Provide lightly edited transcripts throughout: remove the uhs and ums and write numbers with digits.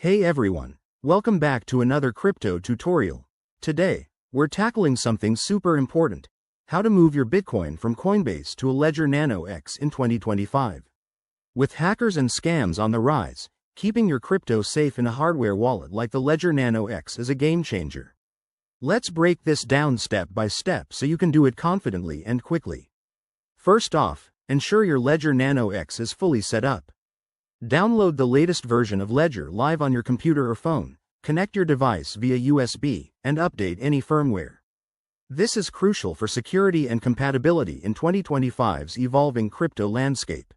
Hey everyone, welcome back to another crypto tutorial. Today, we're tackling something super important: how to move your Bitcoin from Coinbase to a Ledger Nano X in 2025. With hackers and scams on the rise, keeping your crypto safe in a hardware wallet like the Ledger Nano X is a game changer. Let's break this down step by step so you can do it confidently and quickly. First off, ensure your Ledger Nano X is fully set up. Download the latest version of Ledger live on your computer or phone, connect your device via USB, and update any firmware. This is crucial for security and compatibility in 2025's evolving crypto landscape.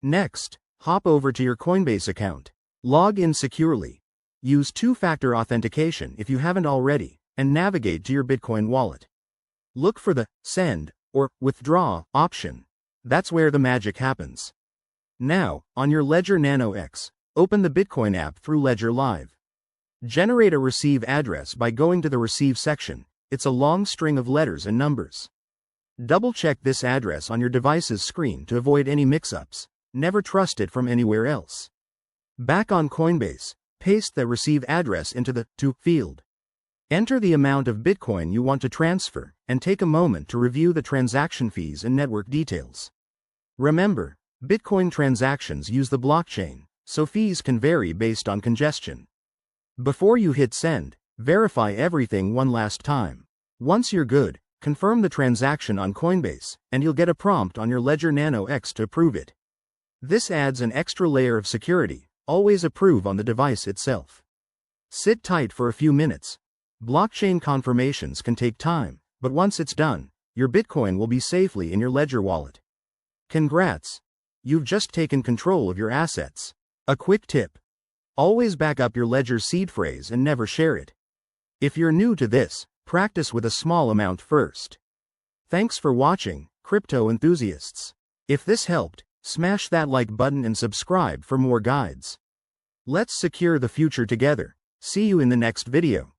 Next, hop over to your Coinbase account. Log in securely. Use two-factor authentication if you haven't already, and navigate to your Bitcoin wallet. Look for the Send or Withdraw option. That's where the magic happens. Now, on your Ledger Nano X, open the Bitcoin app through Ledger Live. Generate a receive address by going to the Receive section. It's a long string of letters and numbers. Double-check this address on your device's screen to avoid any mix-ups. Never trust it from anywhere else. Back on Coinbase, paste the receive address into the To field. Enter the amount of Bitcoin you want to transfer, and take a moment to review the transaction fees and network details. Remember, Bitcoin transactions use the blockchain, so fees can vary based on congestion. Before you hit send, verify everything one last time. Once you're good, confirm the transaction on Coinbase, and you'll get a prompt on your Ledger Nano X to approve it. This adds an extra layer of security. Always approve on the device itself. Sit tight for a few minutes. Blockchain confirmations can take time, but once it's done, your Bitcoin will be safely in your Ledger wallet. Congrats! You've just taken control of your assets. A quick tip: always back up your Ledger seed phrase and never share it. If you're new to this, practice with a small amount first. Thanks for watching, crypto enthusiasts. If this helped, smash that like button and subscribe for more guides. Let's secure the future together. See you in the next video.